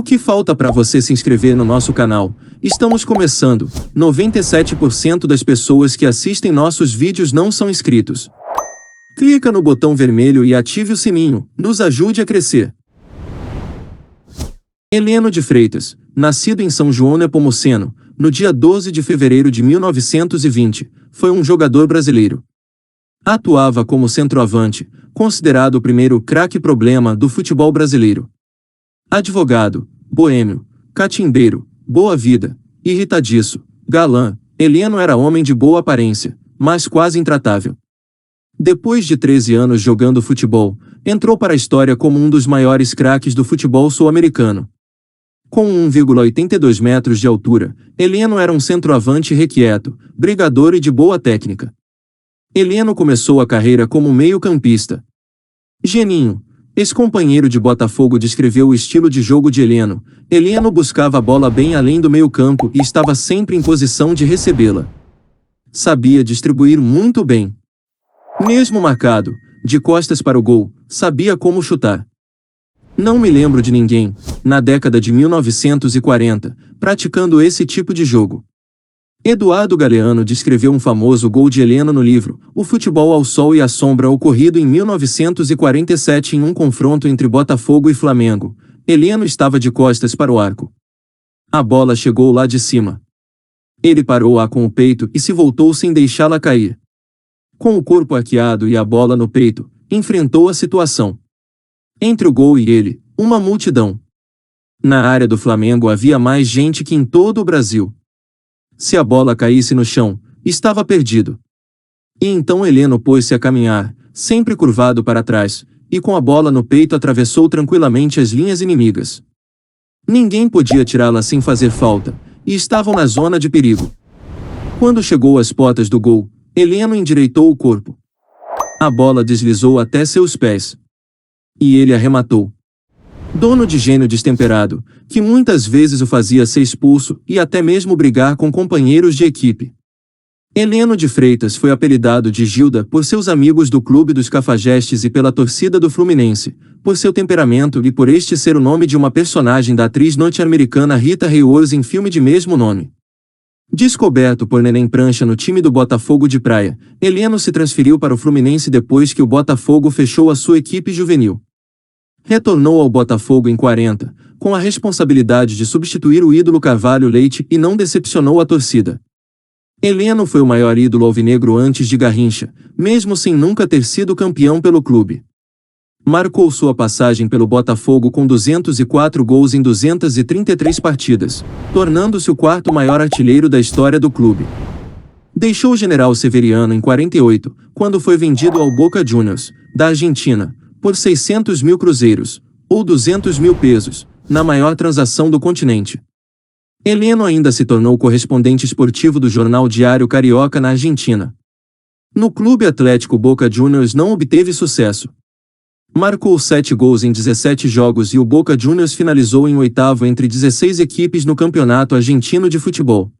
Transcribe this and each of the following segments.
O que falta para você se inscrever no nosso canal? Estamos começando. 97% das pessoas que assistem nossos vídeos não são inscritos. Clica no botão vermelho e ative o sininho. Nos ajude a crescer. Heleno de Freitas, nascido em São João Nepomuceno, no dia 12 de fevereiro de 1920, foi um jogador brasileiro. Atuava como centroavante, considerado o primeiro craque problema do futebol brasileiro. Advogado, boêmio, catimbeiro, boa vida, irritadiço, galã, Heleno era homem de boa aparência, mas quase intratável. Depois de 13 anos jogando futebol, entrou para a história como um dos maiores craques do futebol sul-americano. Com 1,82 metros de altura, Heleno era um centroavante requieto, brigador e de boa técnica. Heleno começou a carreira como meio-campista. Geninho, ex-companheiro de Botafogo, descreveu o estilo de jogo de Heleno. Heleno buscava a bola bem além do meio-campo e estava sempre em posição de recebê-la. Sabia distribuir muito bem. Mesmo marcado, de costas para o gol, sabia como chutar. Não me lembro de ninguém, na década de 1940, praticando esse tipo de jogo. Eduardo Galeano descreveu um famoso gol de Heleno no livro O Futebol ao Sol e à Sombra, ocorrido em 1947 em um confronto entre Botafogo e Flamengo. Heleno estava de costas para o arco. A bola chegou lá de cima. Ele parou-a com o peito e se voltou sem deixá-la cair. Com o corpo arqueado e a bola no peito, enfrentou a situação. Entre o gol e ele, uma multidão. Na área do Flamengo havia mais gente que em todo o Brasil. Se a bola caísse no chão, estava perdido. E então Heleno pôs-se a caminhar, sempre curvado para trás, e com a bola no peito atravessou tranquilamente as linhas inimigas. Ninguém podia tirá-la sem fazer falta, e estavam na zona de perigo. Quando chegou às portas do gol, Heleno endireitou o corpo. A bola deslizou até seus pés. E ele arrematou. Dono de gênio destemperado, que muitas vezes o fazia ser expulso e até mesmo brigar com companheiros de equipe. Heleno de Freitas foi apelidado de Gilda por seus amigos do Clube dos Cafajestes e pela torcida do Fluminense, por seu temperamento e por este ser o nome de uma personagem da atriz norte-americana Rita Hayworth em filme de mesmo nome. Descoberto por Neném Prancha no time do Botafogo de Praia, Heleno se transferiu para o Fluminense depois que o Botafogo fechou a sua equipe juvenil. Retornou ao Botafogo em 40, com a responsabilidade de substituir o ídolo Carvalho Leite e não decepcionou a torcida. Heleno foi o maior ídolo alvinegro antes de Garrincha, mesmo sem nunca ter sido campeão pelo clube. Marcou sua passagem pelo Botafogo com 204 gols em 233 partidas, tornando-se o quarto maior artilheiro da história do clube. Deixou o General Severiano em 48, quando foi vendido ao Boca Juniors, da Argentina, por 600 mil cruzeiros, ou 200 mil pesos, na maior transação do continente. Heleno ainda se tornou correspondente esportivo do jornal Diário Carioca na Argentina. No Clube Atlético Boca Juniors não obteve sucesso. Marcou 7 gols em 17 jogos e o Boca Juniors finalizou em oitavo entre 16 equipes no Campeonato Argentino de Futebol.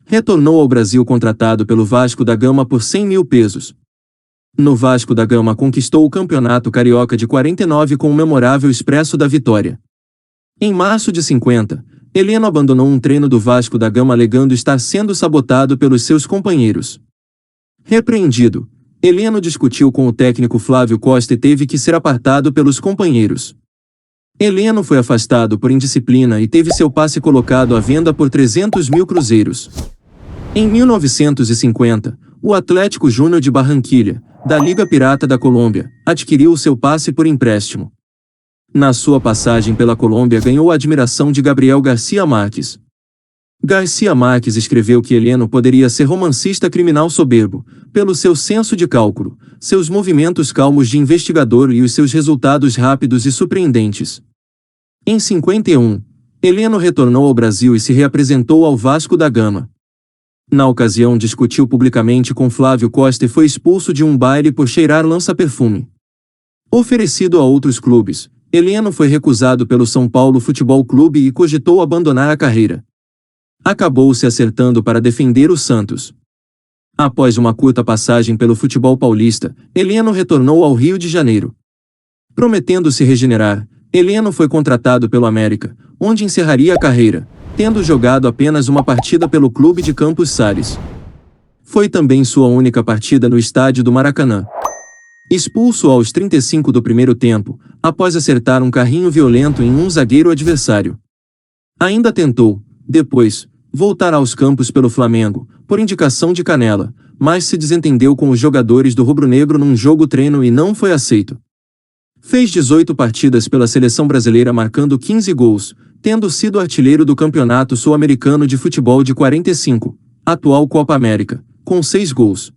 Retornou ao Brasil contratado pelo Vasco da Gama por 100 mil pesos. No Vasco da Gama conquistou o Campeonato Carioca de 49 com o memorável Expresso da Vitória. Em março de 50, Heleno abandonou um treino do Vasco da Gama alegando estar sendo sabotado pelos seus companheiros. Repreendido, Heleno discutiu com o técnico Flávio Costa e teve que ser apartado pelos companheiros. Heleno foi afastado por indisciplina e teve seu passe colocado à venda por 300 mil cruzeiros. Em 1950, o Atlético Júnior de Barranquilha, da Liga Pirata da Colômbia, adquiriu o seu passe por empréstimo. Na sua passagem pela Colômbia ganhou a admiração de Gabriel Garcia Marques. Garcia Marques escreveu que Heleno poderia ser romancista criminal soberbo, pelo seu senso de cálculo, seus movimentos calmos de investigador e os seus resultados rápidos e surpreendentes. Em 51, Heleno retornou ao Brasil e se reapresentou ao Vasco da Gama. Na ocasião discutiu publicamente com Flávio Costa e foi expulso de um baile por cheirar lança-perfume. Oferecido a outros clubes, Heleno foi recusado pelo São Paulo Futebol Clube e cogitou abandonar a carreira. Acabou se acertando para defender o Santos. Após uma curta passagem pelo futebol paulista, Heleno retornou ao Rio de Janeiro. Prometendo se regenerar, Heleno foi contratado pelo América, onde encerraria a carreira, tendo jogado apenas uma partida pelo clube de Campos Sales. Foi também sua única partida no estádio do Maracanã. Expulso aos 35 do primeiro tempo, após acertar um carrinho violento em um zagueiro adversário. Ainda tentou, depois, voltar aos campos pelo Flamengo, por indicação de Canella, mas se desentendeu com os jogadores do rubro-negro num jogo-treino e não foi aceito. Fez 18 partidas pela seleção brasileira marcando 15 gols, tendo sido artilheiro do Campeonato Sul-Americano de Futebol de 45, atual Copa América, com 6 gols.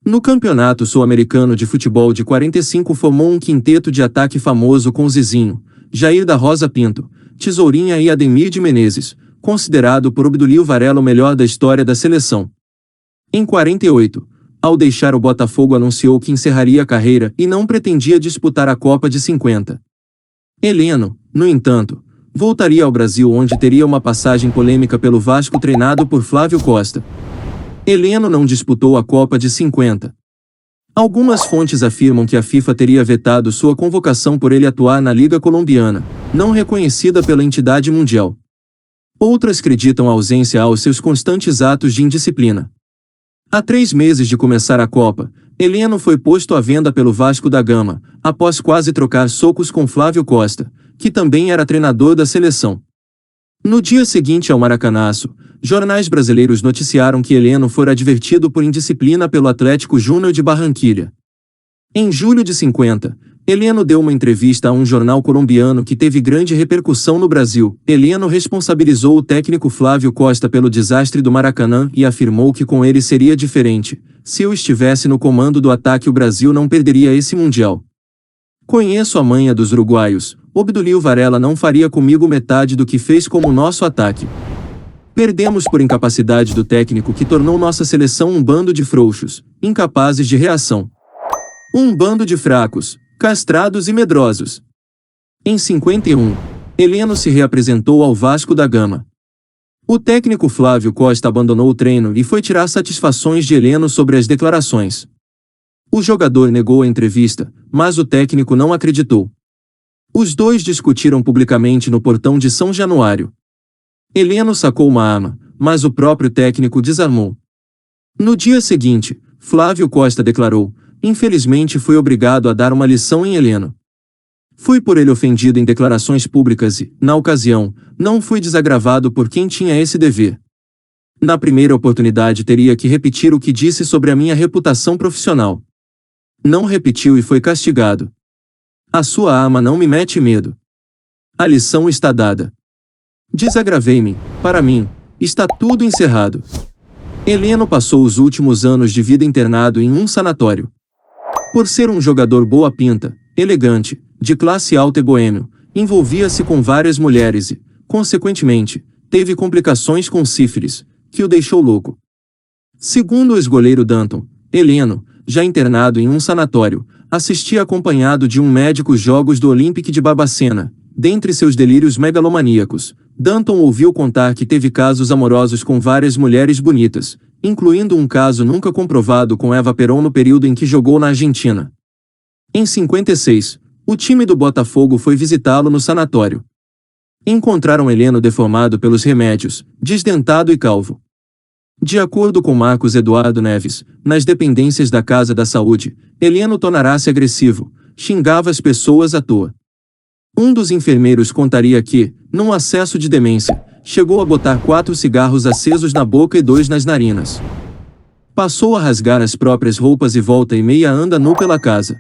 No Campeonato Sul-Americano de Futebol de 45 formou um quinteto de ataque famoso com Zizinho, Jair da Rosa Pinto, Tesourinha e Ademir de Menezes, considerado por Obdulio Varela o melhor da história da seleção. Em 48, ao deixar o Botafogo anunciou que encerraria a carreira e não pretendia disputar a Copa de 50. Heleno, no entanto, voltaria ao Brasil onde teria uma passagem polêmica pelo Vasco treinado por Flávio Costa. Heleno não disputou a Copa de 50. Algumas fontes afirmam que a FIFA teria vetado sua convocação por ele atuar na Liga Colombiana, não reconhecida pela entidade mundial. Outras acreditam a ausência aos seus constantes atos de indisciplina. Há 3 meses de começar a Copa, Heleno foi posto à venda pelo Vasco da Gama, após quase trocar socos com Flávio Costa, que também era treinador da seleção. No dia seguinte ao Maracanaço, jornais brasileiros noticiaram que Heleno fora advertido por indisciplina pelo Atlético Júnior de Barranquilla. Em julho de 50, Heleno deu uma entrevista a um jornal colombiano que teve grande repercussão no Brasil. Heleno responsabilizou o técnico Flávio Costa pelo desastre do Maracanã e afirmou que com ele seria diferente. Se eu estivesse no comando do ataque, o Brasil não perderia esse Mundial. Conheço a manha dos uruguaios. Obdulio Varela não faria comigo metade do que fez com o nosso ataque. Perdemos por incapacidade do técnico que tornou nossa seleção um bando de frouxos, incapazes de reação. Um bando de fracos, castrados e medrosos. Em 51, Heleno se reapresentou ao Vasco da Gama. O técnico Flávio Costa abandonou o treino e foi tirar satisfações de Heleno sobre as declarações. O jogador negou a entrevista, mas o técnico não acreditou. Os dois discutiram publicamente no portão de São Januário. Heleno sacou uma arma, mas o próprio técnico desarmou. No dia seguinte, Flávio Costa declarou: infelizmente fui obrigado a dar uma lição em Heleno. Fui por ele ofendido em declarações públicas e, na ocasião, não fui desagravado por quem tinha esse dever. Na primeira oportunidade teria que repetir o que disse sobre a minha reputação profissional. Não repetiu e foi castigado. A sua arma não me mete medo. A lição está dada. Desagravei-me, para mim, está tudo encerrado. Heleno passou os últimos anos de vida internado em um sanatório. Por ser um jogador boa pinta, elegante, de classe alta e boêmio, envolvia-se com várias mulheres e, consequentemente, teve complicações com sífilis, que o deixou louco. Segundo o ex-goleiro Danton, Heleno, já internado em um sanatório, assistia acompanhado de um médico os jogos do Olympique de Barbacena. Dentre seus delírios megalomaníacos, Danton ouviu contar que teve casos amorosos com várias mulheres bonitas, incluindo um caso nunca comprovado com Eva Perón no período em que jogou na Argentina. Em 56, o time do Botafogo foi visitá-lo no sanatório. Encontraram Heleno deformado pelos remédios, desdentado e calvo. De acordo com Marcos Eduardo Neves, nas dependências da Casa da Saúde, Heleno tornara-se agressivo, xingava as pessoas à toa. Um dos enfermeiros contaria que, num acesso de demência, chegou a botar 4 cigarros acesos na boca e 2 nas narinas. Passou a rasgar as próprias roupas e volta e meia anda nu pela casa.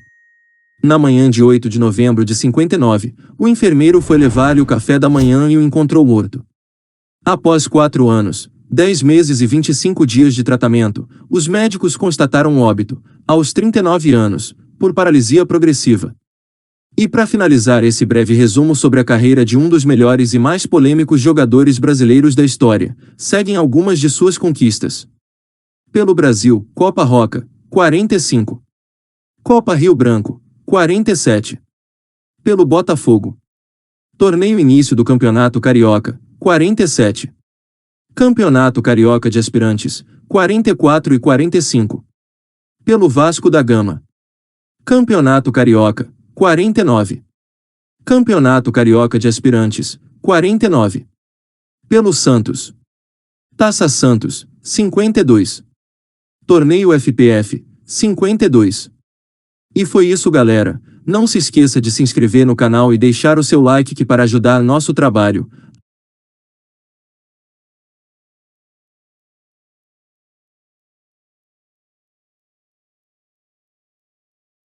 Na manhã de 8 de novembro de 59, o enfermeiro foi levar-lhe o café da manhã e o encontrou morto. Após 4 anos, 10 meses e 25 dias de tratamento, os médicos constataram o óbito, aos 39 anos, por paralisia progressiva. E para finalizar esse breve resumo sobre a carreira de um dos melhores e mais polêmicos jogadores brasileiros da história, seguem algumas de suas conquistas. Pelo Brasil, Copa Roca, 45. Copa Rio Branco, 47. Pelo Botafogo. Torneio início do Campeonato Carioca, 47. Campeonato Carioca de Aspirantes, 44 e 45. Pelo Vasco da Gama. Campeonato Carioca, 49. Campeonato Carioca de Aspirantes, 45. 49. Pelo Santos. Taça Santos, 52. Torneio FPF, 52. E foi isso, galera. Não se esqueça de se inscrever no canal e deixar o seu like para ajudar nosso trabalho.